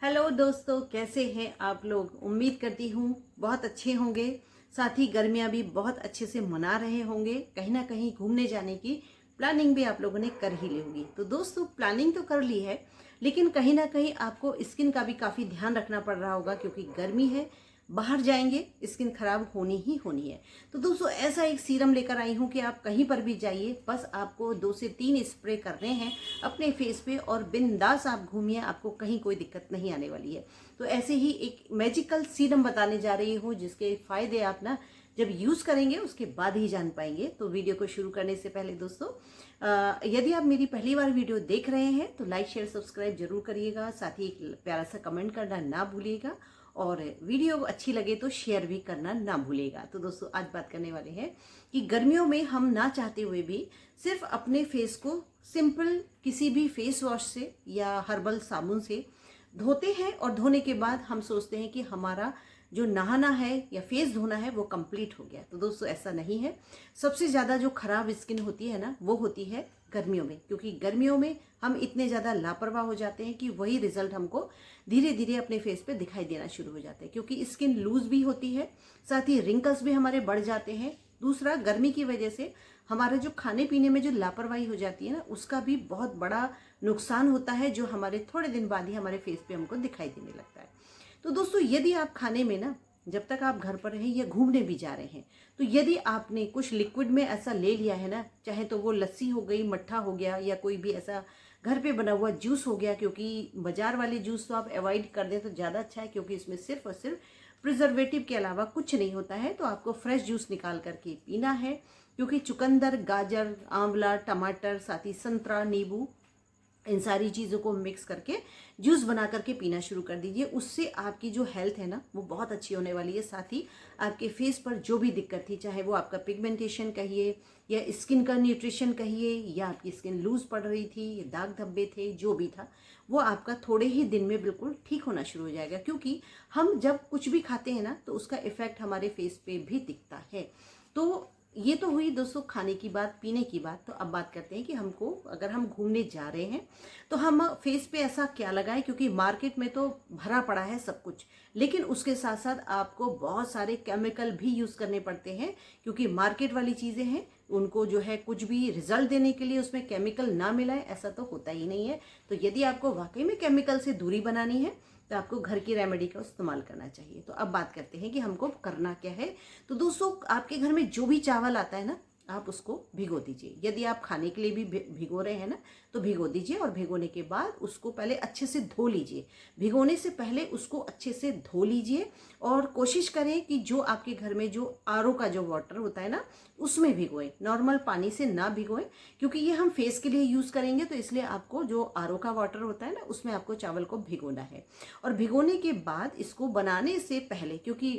Hello दोस्तों, कैसे हैं आप लोग। उम्मीद करती हूँ बहुत अच्छे होंगे। साथ ही गर्मियाँ भी बहुत अच्छे से मना रहे होंगे। कहीं ना कहीं घूमने जाने की प्लानिंग भी आप लोगों ने कर ही ली होगी। तो दोस्तों, प्लानिंग तो कर ली है, लेकिन कहीं ना कहीं आपको स्किन का भी काफ़ी ध्यान रखना पड़ रहा होगा, क्योंकि गर्मी है, बाहर जाएंगे स्किन खराब होनी ही होनी है। तो दोस्तों, ऐसा एक सीरम लेकर आई हूँ कि आप कहीं पर भी जाइए, बस आपको 2 से 3 स्प्रे करने हैं अपने फेस पे और बिंदास आप घूमिए, आपको कहीं कोई दिक्कत नहीं आने वाली है। तो ऐसे ही एक मैजिकल सीरम बताने जा रही हूँ, जिसके फायदे आप ना जब यूज़ करेंगे उसके बाद ही जान पाएंगे। तो वीडियो को शुरू करने से पहले दोस्तों, यदि आप मेरी पहली बार वीडियो देख रहे हैं तो लाइक शेयर सब्सक्राइब जरूर करिएगा। साथ ही एक प्यारा सा कमेंट करना ना भूलिएगा, और वीडियो अच्छी लगे तो शेयर भी करना ना भूलिएगा। तो दोस्तों, आज बात करने वाले हैं कि गर्मियों में हम ना चाहते हुए भी सिर्फ अपने फेस को सिंपल किसी भी फेस वॉश से या हर्बल साबुन से धोते हैं, और धोने के बाद हम सोचते हैं कि हमारा जो नहाना है या फेस धोना है वो कंप्लीट हो गया। तो दोस्तों, ऐसा नहीं है। सबसे ज़्यादा जो खराब स्किन होती है ना, वो होती है गर्मियों में, क्योंकि गर्मियों में हम इतने ज़्यादा लापरवाह हो जाते हैं कि वही रिजल्ट हमको धीरे धीरे अपने फेस पे दिखाई देना शुरू हो जाता है, क्योंकि स्किन लूज भी होती है, साथ ही रिंकल्स भी हमारे बढ़ जाते हैं। दूसरा, गर्मी की वजह से हमारे जो खाने पीने में जो लापरवाही हो जाती है ना, उसका भी बहुत बड़ा नुकसान होता है, जो हमारे थोड़े दिन बाद ही हमारे फेस पे हमको दिखाई देने लगता है। तो दोस्तों, यदि आप खाने में ना, जब तक आप घर पर रहें या घूमने भी जा रहे हैं, तो यदि आपने कुछ लिक्विड में ऐसा ले लिया है ना, चाहे तो वो लस्सी हो गई, मट्ठा हो गया, या कोई भी ऐसा घर पे बना हुआ जूस हो गया, क्योंकि बाजार वाले जूस तो आप अवॉइड कर दें तो ज़्यादा अच्छा है, क्योंकि इसमें सिर्फ और सिर्फ प्रिजर्वेटिव के अलावा कुछ नहीं होता है। तो आपको फ्रेश जूस निकाल करके पीना है, क्योंकि चुकंदर, गाजर, आंवला, टमाटर, साथ ही संतरा, नींबू, इन सारी चीज़ों को मिक्स करके जूस बना करके पीना शुरू कर दीजिए। उससे आपकी जो हेल्थ है ना, वो बहुत अच्छी होने वाली है। साथ ही आपके फेस पर जो भी दिक्कत थी, चाहे वो आपका पिगमेंटेशन कहिए या स्किन का न्यूट्रिशन कहिए, या आपकी स्किन लूज पड़ रही थी, या दाग धब्बे थे, जो भी था, वो आपका थोड़े ही दिन में बिल्कुल ठीक होना शुरू हो जाएगा। क्योंकि हम जब कुछ भी खाते हैं ना, तो उसका इफेक्ट हमारे फेस पे भी दिखता है। तो ये तो हुई दोस्तों खाने की बात, पीने की बात। तो अब बात करते हैं कि हमको, अगर हम घूमने जा रहे हैं तो हम फेस पे ऐसा क्या लगाएं, क्योंकि मार्केट में तो भरा पड़ा है सब कुछ, लेकिन उसके साथ साथ आपको बहुत सारे केमिकल भी यूज़ करने पड़ते हैं, क्योंकि मार्केट वाली चीज़ें हैं, उनको जो है कुछ भी रिजल्ट देने के लिए उसमें केमिकल ना मिलाए, ऐसा तो होता ही नहीं है। तो यदि आपको वाकई में केमिकल से दूरी बनानी है, तो आपको घर की रेमेडी का इस्तेमाल करना चाहिए। तो अब बात करते हैं कि हमको करना क्या है। तो दोस्तों, आपके घर में जो भी चावल आता है ना, आप उसको भिगो दीजिए। यदि आप खाने के लिए भी भिगो रहे हैं ना, तो भिगो दीजिए, और भिगोने के बाद उसको पहले अच्छे से धो लीजिए। भिगोने से पहले उसको अच्छे से धो लीजिए, और कोशिश करें कि जो आपके घर में जो आरओ का जो वाटर होता है ना, उसमें भिगोएं, नॉर्मल पानी से ना भिगोएं, क्योंकि ये हम फेस के लिए यूज़ करेंगे। तो इसलिए आपको जो आरओ का वाटर होता है ना, उसमें आपको चावल को भिगोना है। और भिगोने के बाद इसको बनाने से पहले, क्योंकि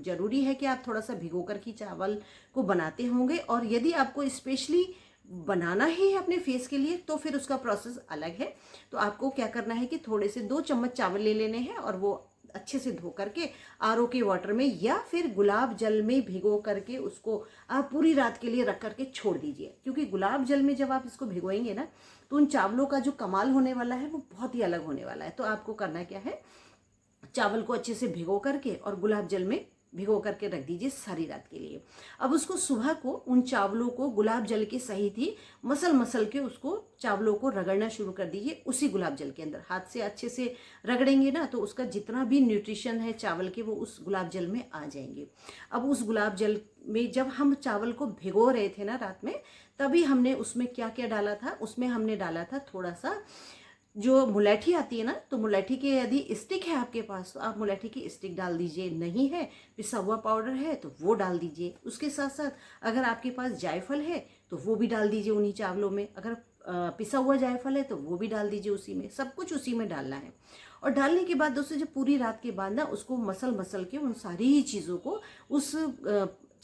ज़रूरी है कि आप थोड़ा सा भिगो कर के चावल को बनाते होंगे, और यदि आपको स्पेशली बनाना ही है अपने फेस के लिए, तो फिर उसका प्रोसेस अलग है। तो आपको क्या करना है कि थोड़े से 2 चम्मच चावल ले लेने हैं, और वो अच्छे से धो करके आरओ के वाटर में या फिर गुलाब जल में भिगो करके उसको आप पूरी रात के लिए रख करके छोड़ दीजिए। क्योंकि गुलाब जल में जब आप इसको भिगोएंगे ना, तो उन चावलों का जो कमाल होने वाला है वो बहुत ही अलग होने वाला है। तो आपको करना क्या है, चावल को अच्छे से भिगो करके और गुलाब जल में भिगो करके रख दीजिए सारी रात के लिए। अब उसको सुबह को उन चावलों को गुलाब जल के सहित ही मसल मसल के उसको चावलों को रगड़ना शुरू कर दीजिए। उसी गुलाब जल के अंदर हाथ से अच्छे से रगड़ेंगे ना, तो उसका जितना भी न्यूट्रिशन है चावल के, वो उस गुलाब जल में आ जाएंगे। अब उस गुलाब जल में जब हम चावल को भिगो रहे थे ना रात में, तभी हमने उसमें क्या क्या डाला था, उसमें हमने डाला था थोड़ा सा जो मुलैठी आती है ना, तो मुलैठी के यदि स्टिक है आपके पास, तो आप मुलैठी की स्टिक डाल दीजिए। नहीं है, पिसा हुआ पाउडर है, तो वो डाल दीजिए। उसके साथ साथ अगर आपके पास जायफल है तो वो भी डाल दीजिए उन्हीं चावलों में। अगर पिसा हुआ जायफल है तो वो भी डाल दीजिए उसी में। सब कुछ उसी में डालना है। और डालने के बाद दोस्तों, जब पूरी रात के बाद ना उसको मसल मसल के उन सारी ही चीज़ों को उस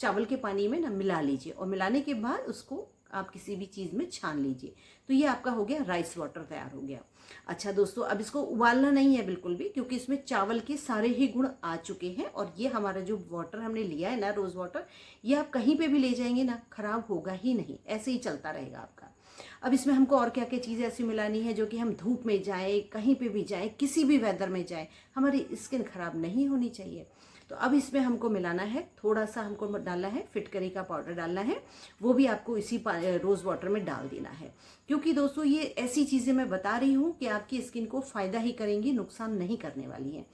चावल के पानी में ना मिला लीजिए, और मिलाने के बाद उसको आप किसी भी चीज़ में छान लीजिए। तो ये आपका हो गया राइस वाटर, तैयार हो गया। अच्छा दोस्तों, अब इसको उबालना नहीं है बिल्कुल भी, क्योंकि इसमें चावल के सारे ही गुण आ चुके हैं। और ये हमारा जो वाटर हमने लिया है ना, रोज़ वाटर, ये आप कहीं पे भी ले जाएंगे ना, खराब होगा ही नहीं, ऐसे ही चलता रहेगा आपका। अब इसमें हमको और क्या क्या चीज़ें ऐसी मिलानी है जो कि हम धूप में जाएँ, कहीं पे भी जाएँ, किसी भी वेदर में जाएँ, हमारी स्किन ख़राब नहीं होनी चाहिए। तो अब इसमें हमको मिलाना है, थोड़ा सा हमको डालना है फिटकरी का पाउडर डालना है, वो भी आपको इसी रोज़ वाटर में डाल देना है। क्योंकि दोस्तों ये ऐसी चीज़ें मैं बता रही हूँ कि आपकी स्किन को फ़ायदा ही करेंगी, नुकसान नहीं करने वाली हैं।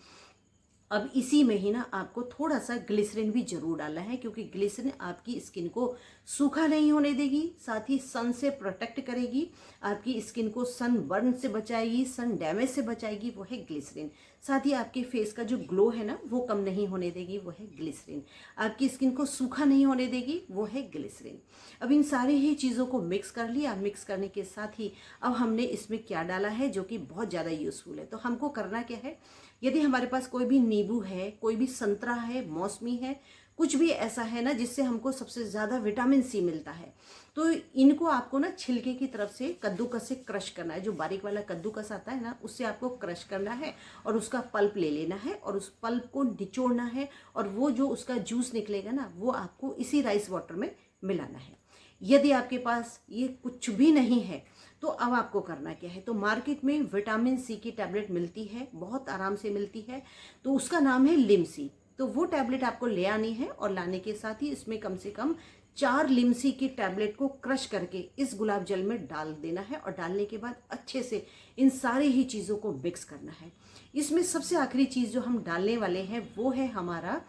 अब इसी में ही ना आपको थोड़ा सा ग्लिसरीन भी जरूर डालना है, क्योंकि ग्लिसरीन आपकी स्किन को सूखा नहीं होने देगी, साथ ही सन से प्रोटेक्ट करेगी, आपकी स्किन को सन बर्न से बचाएगी, सन डैमेज से बचाएगी, वो है ग्लिसरीन। साथ ही आपके फेस का जो ग्लो है ना वो कम नहीं होने देगी, वो है ग्लिसरीन। आपकी स्किन को सूखा नहीं होने देगी, वो है ग्लिसरीन। अब इन सारी ही चीज़ों को मिक्स कर लिया। मिक्स करने के साथ ही अब हमने इसमें क्या डाला है जो कि बहुत ज़्यादा यूज़फुल है। तो हमको करना क्या है, यदि हमारे पास कोई भी नींबू है, कोई भी संतरा है, मौसमी है, कुछ भी ऐसा है ना जिससे हमको सबसे ज़्यादा विटामिन सी मिलता है, तो इनको आपको ना छिलके की तरफ से कद्दूकस से क्रश करना है। जो बारीक वाला कद्दूकस आता है ना उससे आपको क्रश करना है और उसका पल्प ले लेना है और उस पल्प को निचोड़ना है, और वो जो उसका जूस निकलेगा ना वो आपको इसी राइस वाटर में मिलाना है। यदि आपके पास ये कुछ भी नहीं है तो अब आपको करना क्या है, तो मार्केट में विटामिन सी की टैबलेट मिलती है, बहुत आराम से मिलती है, तो उसका नाम है लिमसी। तो वो टैबलेट आपको ले आनी है और लाने के साथ ही इसमें कम से कम 4 लिमसी की टैबलेट को क्रश करके इस गुलाब जल में डाल देना है, और डालने के बाद अच्छे से इन सारी ही चीज़ों को मिक्स करना है। इसमें सबसे आखिरी चीज़ जो हम डालने वाले हैं वो है हमारा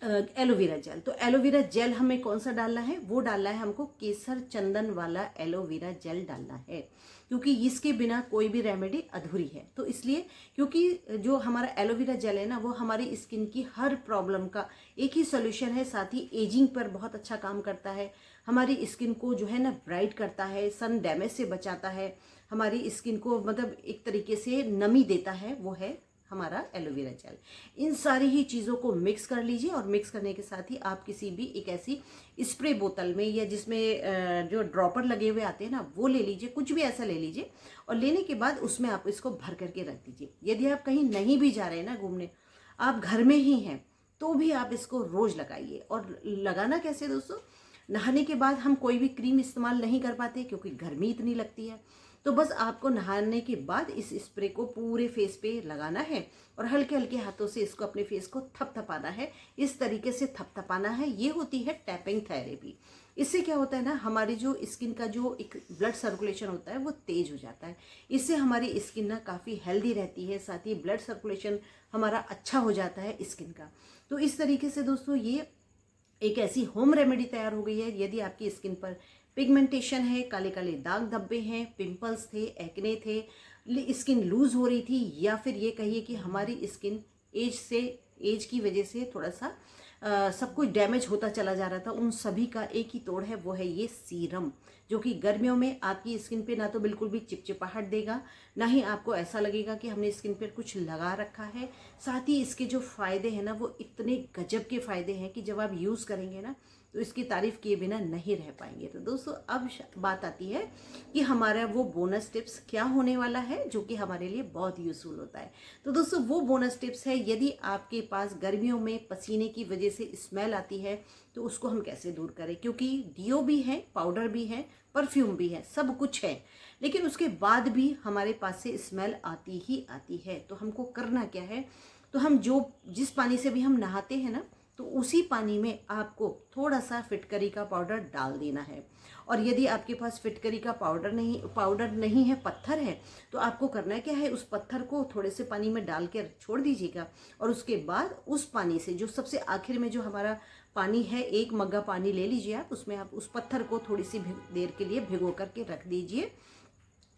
एलोवेरा जेल। तो एलोवेरा जेल हमें कौन सा डालना है, वो डालना है हमको केसर चंदन वाला एलोवेरा जेल डालना है, क्योंकि इसके बिना कोई भी रेमेडी अधूरी है। तो इसलिए क्योंकि जो हमारा एलोवेरा जेल है ना वो हमारी स्किन की हर प्रॉब्लम का एक ही सोल्यूशन है, साथ ही एजिंग पर बहुत अच्छा काम करता है, हमारी स्किन को जो है ना ब्राइट करता है, सन डैमेज से बचाता है, हमारी स्किन को मतलब एक तरीके से नमी देता है, वो है हमारा एलोवेरा जेल। इन सारी ही चीज़ों को मिक्स कर लीजिए, और मिक्स करने के साथ ही आप किसी भी एक ऐसी स्प्रे बोतल में या जिसमें जो ड्रॉपर लगे हुए आते हैं ना वो ले लीजिए, कुछ भी ऐसा ले लीजिए, और लेने के बाद उसमें आप इसको भर करके रख दीजिए। यदि आप कहीं नहीं भी जा रहे हैं ना घूमने, आप घर में ही हैं, तो भी आप इसको रोज़ लगाइए। और लगाना कैसे दोस्तों, नहाने के बाद हम कोई भी क्रीम इस्तेमाल नहीं कर पाते क्योंकि गर्मी इतनी लगती है, तो बस आपको नहाने के बाद इस स्प्रे को पूरे फेस पे लगाना है और हल्के हल्के हाथों से इसको अपने फेस को थपथपाना है। इस तरीके से थपथपाना है, ये होती है टैपिंग थेरेपी। इससे क्या होता है ना, हमारी जो स्किन का जो एक ब्लड सर्कुलेशन होता है वो तेज हो जाता है। इससे हमारी स्किन ना काफ़ी हेल्दी रहती है, साथ ही ब्लड सर्कुलेशन हमारा अच्छा हो जाता है स्किन का। तो इस तरीके से दोस्तों ये एक ऐसी होम रेमेडी तैयार हो गई है। यदि आपकी स्किन पर पिगमेंटेशन है, काले काले दाग धब्बे हैं, पिंपल्स थे, एक्ने थे, स्किन लूज हो रही थी, या फिर ये कहिए कि हमारी स्किन एज की वजह से थोड़ा सा सब कुछ डैमेज होता चला जा रहा था, उन सभी का एक ही तोड़ है, वो है ये सीरम, जो कि गर्मियों में आपकी स्किन पे ना तो बिल्कुल भी चिपचिपाहट देगा, ना ही आपको ऐसा लगेगा कि हमने स्किन पर कुछ लगा रखा है। साथ ही इसके जो फ़ायदे हैं ना वो इतने गजब के फ़ायदे हैं कि जब आप यूज़ करेंगे ना तो इसकी तारीफ़ किए बिना नहीं रह पाएंगे। तो दोस्तों अब बात आती है कि हमारा वो बोनस टिप्स क्या होने वाला है जो कि हमारे लिए बहुत यूज़फुल होता है। तो दोस्तों वो बोनस टिप्स है, यदि आपके पास गर्मियों में पसीने की वजह से स्मेल आती है तो उसको हम कैसे दूर करें, क्योंकि डियो भी है, पाउडर भी है, परफ्यूम भी है, सब कुछ है, लेकिन उसके बाद भी हमारे पास से स्मेल आती ही आती है। तो हमको करना क्या है, तो हम जिस पानी से भी हम नहाते हैं ना तो उसी पानी में आपको थोड़ा सा फिटकरी का पाउडर डाल देना है। और यदि आपके पास फिटकरी का पाउडर नहीं है, पत्थर है, तो आपको करना क्या है, उस पत्थर को थोड़े से पानी में डाल के छोड़ दीजिएगा, और उसके बाद उस पानी से जो सबसे आखिर में जो हमारा पानी है, 1 मग्गा पानी ले लीजिए आप, उसमें आप उस पत्थर को थोड़ी सी देर के लिए भिगो करके रख दीजिए,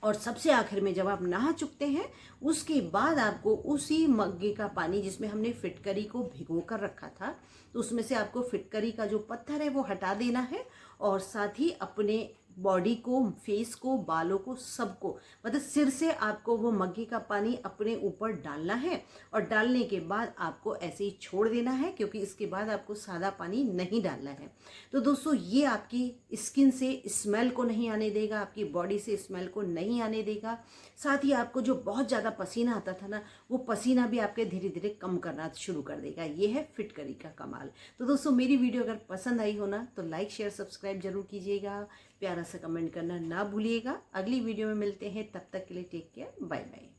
और सबसे आखिर में जब आप नहा चुकते हैं उसके बाद आपको उसी मग्गे का पानी जिसमें हमने फिटकरी को भिगो कर रखा था, तो उसमें से आपको फिटकरी का जो पत्थर है वो हटा देना है, और साथ ही अपने बॉडी को, फेस को, बालों को, सबको, मतलब सिर से आपको वो मग्गे का पानी अपने ऊपर डालना है, और डालने के बाद आपको ऐसे ही छोड़ देना है, क्योंकि इसके बाद आपको सादा पानी नहीं डालना है। तो दोस्तों ये आपकी स्किन से स्मेल को नहीं आने देगा, आपकी बॉडी से स्मेल को नहीं आने देगा, साथ ही आपको जो बहुत ज़्यादा पसीना आता था ना वो पसीना भी आपके धीरे धीरे कम करना शुरू कर देगा। ये है फिटकरी का कमाल। तो दोस्तों मेरी वीडियो अगर पसंद आई हो ना तो लाइक शेयर सब्सक्राइब जरूर कीजिएगा। प्यारा सा कमेंट करना ना भूलिएगा। अगली वीडियो में मिलते हैं, तब तक के लिए टेक केयर, बाय बाय।